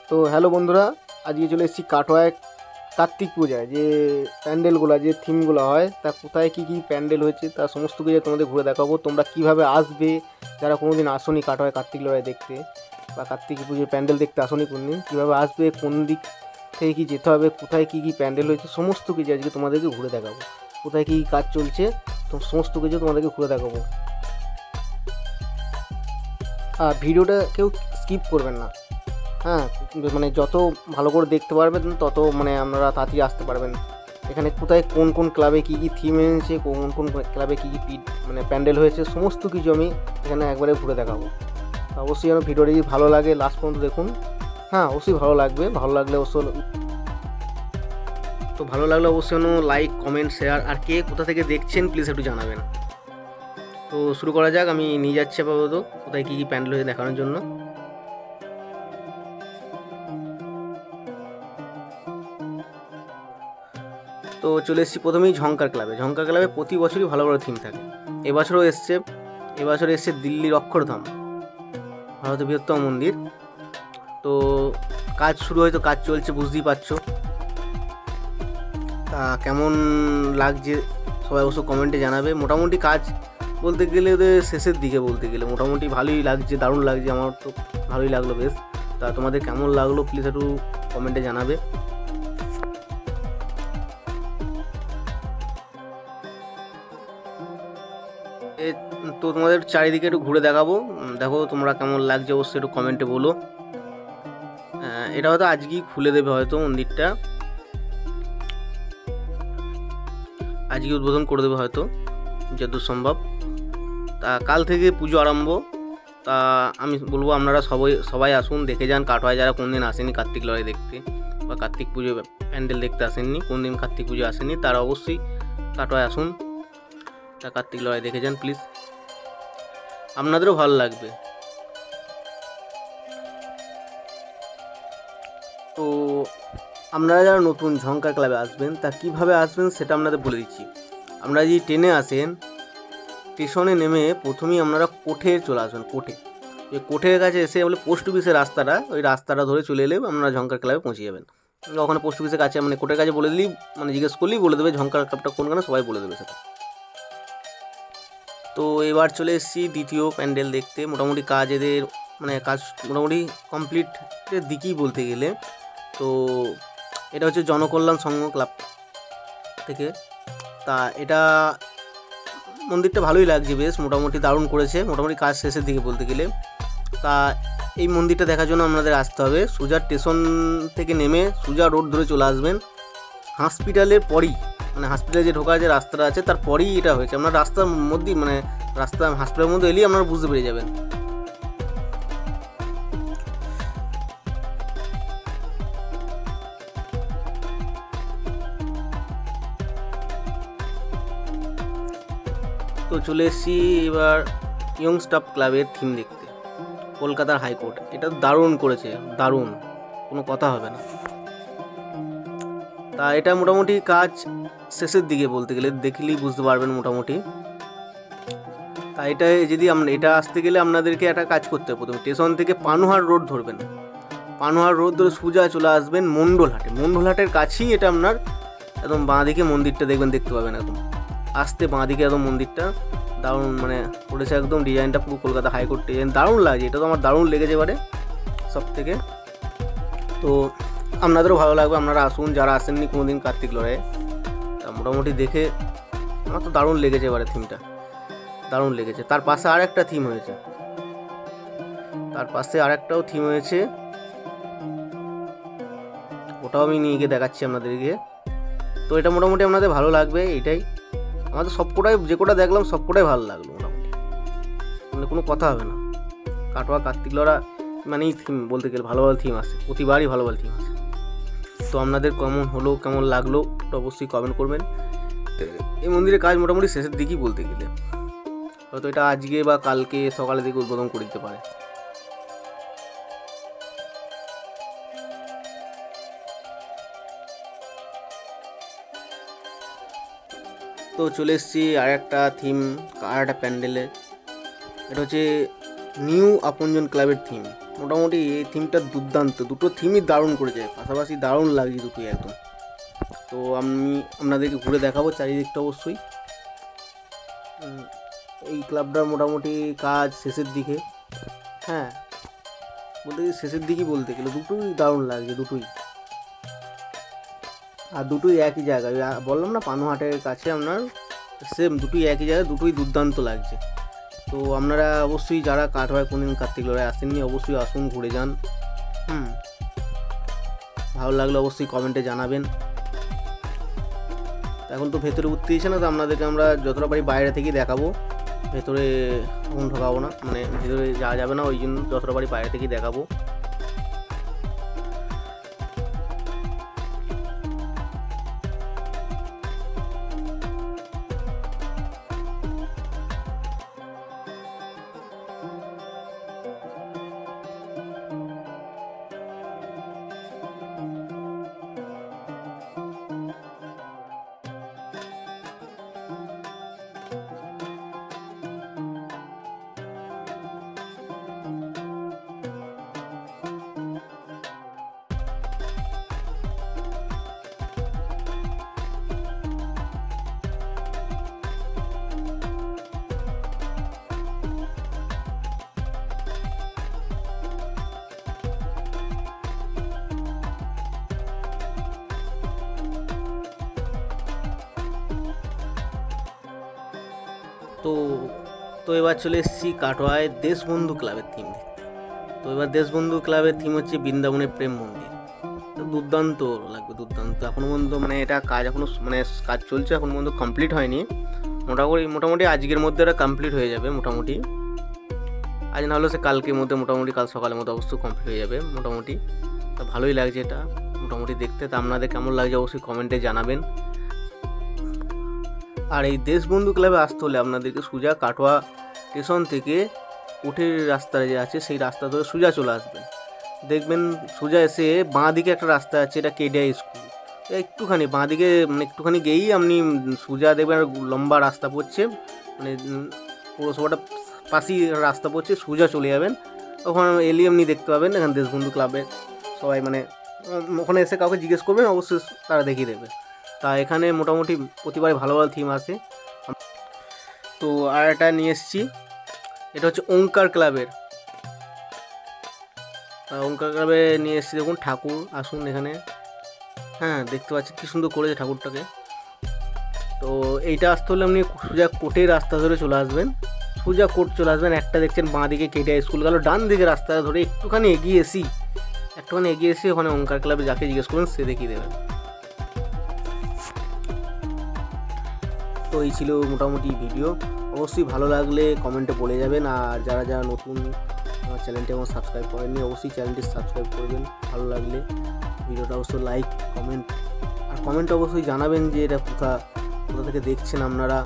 তো হ্যালো বন্ধুরা, আজকে চলে এসেছি কাটোয়ায় কার্তিক পূজায় যে প্যান্ডেলগুলো, যে থিমগুলো হয়, তা কোথায় কী কী প্যান্ডেল হয়েছে তার সমস্ত কিছু তোমাদের ঘুরে দেখাবো। তোমরা কীভাবে আসবে, যারা কোনো দিন আসোনি কাটোয়ায় কার্তিক লড়াই দেখতে বা কার্তিক পুজোর প্যান্ডেল দেখতে আসোনি কোন দিন, কীভাবে আসবে, কোন দিক থেকে কী যেতে হবে, কোথায় কী কী প্যান্ডেল হয়েছে, সমস্ত কিছু আজকে তোমাদেরকে ঘুরে দেখাবো। কোথায় কী কাজ চলছে তো সমস্ত কিছু তোমাদেরকে ঘুরে দেখাবো। আর ভিডিওটা কেউ স্কিপ করবেন না, হ্যাঁ, মানে যত ভালো করে দেখতে পারবেন তত মানে আপনারা তাড়াতাড়ি আসতে পারবেন। এখানে কোথায় কোন কোন ক্লাবে কী কী থিম এনেছে, কোন কোন ক্লাবে কী কী মানে প্যান্ডেল হয়েছে, সমস্ত কিছু আমি এখানে একবারে ঘুরে দেখাবো। অবশ্যই যেন ভিডিওটি যদি ভালো লাগে লাস্ট পর্যন্ত দেখুন। হ্যাঁ, অবশ্যই ভালো লাগবে, ভালো লাগলে অবশ্যই অবশ্যই লাইক, কমেন্ট, শেয়ার, আর কে কোথা থেকে দেখছেন প্লিজ একটু জানাবেন। তো শুরু করা যাক। আমি নিয়ে যাচ্ছি আপাতত কোথায় কী কী প্যান্ডেল হয়েছে দেখানোর জন্য। তো চলে এসেছি প্রথমেই ঝঙ্কার ক্লাবে। ঝঙ্কার ক্লাবে প্রতি বছরই ভালো ভালো থিম থাকে। এবছরও এসছে দিল্লির অক্ষরধাম, ভারতের বৃহত্তম মন্দির। তো কাজ শুরু হয়তো, কাজ চলছে, বুঝতেই পারছো। তা কেমন লাগছে সবাই অবশ্য কমেন্টে জানাবে। মোটামুটি কাজ বলতে গেলে ওদের শেষের দিকে, বলতে গেলে মোটামুটি ভালোই লাগছে, দারুণ লাগছে। আমার তো ভালোই লাগলো বেশ। তা তোমাদের কেমন লাগলো প্লিজ একটু কমেন্টে জানাবে। তো তোমাদের চারিদিকে একটু ঘুরে দেখাবো, দেখো তোমরা কেমন লাগছে অবশ্যই একটু কমেন্টে বলো। এটা হয়তো আজকেই খুলে দেবে, হয়তো মন্দিরটা আজকে উদ্বোধন করে দেবে হয়তো, যতদূর সম্ভব। তা কাল থেকে পুজো আরম্ভ। তা আমি বলবো আপনারা সবাই আসুন, দেখে যান। কাটোয়ায় যারা কোনদিন আসেনি কার্তিক লড়াই দেখতে বা কার্তিক পুজো প্যান্ডেল দেখতে আসেননি, কোনদিন কার্তিক পুজো আসেনি, তারা অবশ্যই কাটোয়ায় আসুন, তা কার্তিক লড়াই দেখে যান প্লিজ, আপনাদেরও ভালো লাগবে। তো আপনারা যারা নতুন ঝঙ্কার ক্লাবে আসবেন, তা কীভাবে আসবেন সেটা আপনাদের বলে দিচ্ছি। আপনারা যদি ট্রেনে আসেন, স্টেশনে নেমে প্রথমেই আপনারা কোঠে চলে আসবেন। ওই কোঠের কাছে এসে বলে পোস্ট অফিসের রাস্তাটা, ওই রাস্তাটা ধরে চলে এলে আপনারা ঝঙ্কার ক্লাবে পৌঁছে যাবেন। ওখানে পোস্ট অফিসের কাছে মানে কোঠের কাছে বলে দিলেই, মানে জিজ্ঞেস করলেই বলে দেবে ঝঙ্কার ক্লাবটা কোনখানে, সবাই বলে দেবে সেটা। তো এবার চলে এসেছি দ্বিতীয় প্যান্ডেল দেখতে। মোটামুটি কাজ এদের মানে কাজ মোটামুটি কমপ্লিটের দিকেই বলতে গেলে। তো এটা হচ্ছে জনকল্যাণ সংঘ ক্লাব থেকে। তা এটা মন্দিরটা ভালোই লাগছে বেশ, মোটামুটি দারুণ করেছে, মোটামুটি কাজ শেষের দিকে বলতে গেলে। তা এই মন্দিরটা দেখার জন্য আপনাদের আসতে হবে সোজা স্টেশন থেকে নেমে সোজা রোড ধরে চলে আসবেন। হসপিটালের পরই, মানে হসপিটালে যে ঢোকার যে রাস্তাটা আছে তার পরেই এটা হয়েছে। আপনার রাস্তার মধ্যেই, মানে হসপিটালের মধ্যে এলেই আপনারা বুঝতে পেরে যাবেন। তো চলে এসেছি এবার ইয়ং স্টাফ ক্লাবের থিম দেখতে, কলকাতার হাইকোর্ট। এটা দারুণ করেছে, দারুণ, কোনো কথা হবে না। তা এটা মোটামুটি কাজ শেষের দিকে বলতে গেলে, দেখলেই বুঝতে পারবেন মোটামুটি। তা এটা যদি এটা আসতে গেলে আপনাদেরকে একটা কাজ করতে হবে। প্রথমে স্টেশন থেকে পানুহার রোড ধরবেন, পানুহার রোড ধরে সোজা চলে আসবেন মণ্ডলহাটের কাছেই এটা আপনার একদম বাঁদিকে মন্দিরটা দেখতে পাবেন। একদম আসতে বাঁদিকে একদম মন্দিরটা দারুণ মানে করেছে, একদম ডিজাইনটা পুরো কলকাতা হাইকোর্ট ডিজাইন, দারুণ লাগছে। এটা তো আমার দারুণ লেগেছে এবারে সব থেকে। তো আপনাদেরও ভালো লাগবে, আপনারা আসুন যারা আসেননি কোনোদিন কার্তিক লড়াইয়ে। তা মোটামুটি দেখে আমার তো দারুণ লেগেছে এবারে, থিমটা দারুণ লেগেছে। তার পাশে আর একটা থিম হয়েছে, ওটাও আমি নিয়ে গিয়ে দেখাচ্ছি আপনাদেরকে। তো এটা মোটামুটি আপনাদের ভালো লাগবে, এটাই আমাদের সবকটাই, যে কটা দেখলাম সবকটাই ভালো লাগলো মোটামুটি, মানে কোনো কথা হবে না। কাটোয়া কার্তিক লড়াই মানেই থিম বলতে গেলে ভালো থিম আসে, প্রতিবারই ভালো থিম আসে। তো আপনাদের কেমন লাগলো ওটা অবশ্যই কমেন্ট করবেন। এই মন্দিরের কাজ মোটামুটি শেষের দিকেই বলতে গেলে, হয়তো এটা আজকে বা কালকে সকালের দিকে উদ্বোধন করে দিতে পারে। তো চলে এসেছি আর একটা প্যান্ডেলে। এটা হচ্ছে নিউ আপনজন ক্লাবের থিম। মোটামুটি এই থিমটা দুর্দান্ত, দুটো থিমই দারুণ করেছে, পাশাপাশি দারুণ লাগছে দুটোই একদম। তো আমি আপনাদেরকে ঘুরে দেখাবো চারিদিকটা অবশ্যই। এই ক্লাবটার মোটামুটি কাজ শেষের দিকে, হ্যাঁ বলতে শেষের দিকেই বলতে গেলে দুটোই দারুণ লাগছে দুটোই, আর দুটোই একই জায়গায়, বললাম না পানুহাটের কাছে আপনার, সেম দুটোই একই জায়গায়, দুটোই দুর্দান্ত লাগছে। তো আপনারা অবশ্যই যারা কাটোয়ায় কোনদিন কার্তিক লড়াই আসেননি অবশ্যই আসুন, ঘুরে যান। ভালো লাগলে অবশ্যই কমেন্টে জানাবেন। এখন তো ভেতরে উঠতে দিচ্ছে না, তো আপনাদেরকে আমরা যতটা পারি বাইরে থেকেই দেখাবো, ভেতরে এখন ঢোকাবো না, মানে ভেতরে যাওয়া যাবে না, ওই জন্য যতটা পারি বাইরে থেকেই দেখাবো। তো এবার চলে এসেছি কাটোয়ায় দেশবন্ধু ক্লাবের থিম দেখতে। তো এবার দেশবন্ধু ক্লাবের থিম হচ্ছে বৃন্দাবনের প্রেম মন্দির। তো দুর্দান্ত লাগবে, দুর্দান্ত। এখনও পর্যন্ত মানে এটা কাজ এখনও মানে কাজ চলছে, এখনও পর্যন্ত কমপ্লিট হয়নি। মোটামুটি আজকের মধ্যে এটা কমপ্লিট হয়ে যাবে মোটামুটি, আজ না হলেও সে কালকের মধ্যে, মোটামুটি কাল সকালের মধ্যে অবশ্যই কমপ্লিট হয়ে যাবে মোটামুটি। তো ভালোই লাগছে এটা মোটামুটি দেখতে। তা আপনাদের কেমন লাগছে অবশ্যই কমেন্টে জানাবেন। আর এই দেশবন্ধু ক্লাবে আসতে হলে আপনাদেরকে সোজা কাটোয়া স্টেশন থেকে উঠের রাস্তা যে আছে সেই রাস্তা ধরে সোজা চলে আসবেন। দেখবেন সোজা এসে বাঁ দিকে একটা রাস্তা আছে, এটা কেডিআই স্কুল, একটুখানি বাঁ দিকে মানে একটুখানি গিয়েই আপনি সোজা দেখবেন লম্বা রাস্তা পড়ছে, মানে পৌরসভাটা পাশেই রাস্তা পড়ছে, সোজা চলে যাবেন। ওখানে এলি আপনি দেখতে পাবেন এখানে দেশবন্ধু ক্লাবে সবাই, মানে ওখানে এসে কাউকে জিজ্ঞেস করবেন অবশ্যই তারা দেখিয়ে দেবে। তা এখানে মোটামুটি প্রতিবারে ভালো ভালো থিম আসে। তো আর একটা নিয়ে এসেছি, এটা হচ্ছে ওঙ্কার ক্লাবের। ওঙ্কার ক্লাবে নিয়ে এসেছি, দেখুন ঠাকুর, আসুন এখানে, হ্যাঁ দেখতে পাচ্ছি কী সুন্দর করেছে ঠাকুরটাকে। তো এইটা আসতে হলে আপনি সোজা কোর্টের রাস্তা ধরে চলে আসবেন, সোজা কোর্ট চলে আসবেন। একটা দেখছেন বাঁ দিকে কেডিআই স্কুল গেল, ডান দিকে রাস্তা ধরে একটুখানি এগিয়ে এসি ওখানে ওঙ্কার ক্লাবে যাকে জিজ্ঞেস করবেন সে দেখিয়ে দেবেন। তো এই ছিল মোটামুটি ভিডিও। অবশ্যই ভালো লাগলে কমেন্টে বলে যাবেন, আর যারা যারা নতুন আমার চ্যানেলটি আমার সাবস্ক্রাইব করেননি অবশ্যই চ্যানেলটি সাবস্ক্রাইব করবেন। ভালো লাগলে ভিডিওটা অবশ্যই লাইক কমেন্ট, আর কমেন্ট অবশ্যই জানাবেন যে এটা কোথা থেকে দেখছেন আপনারা।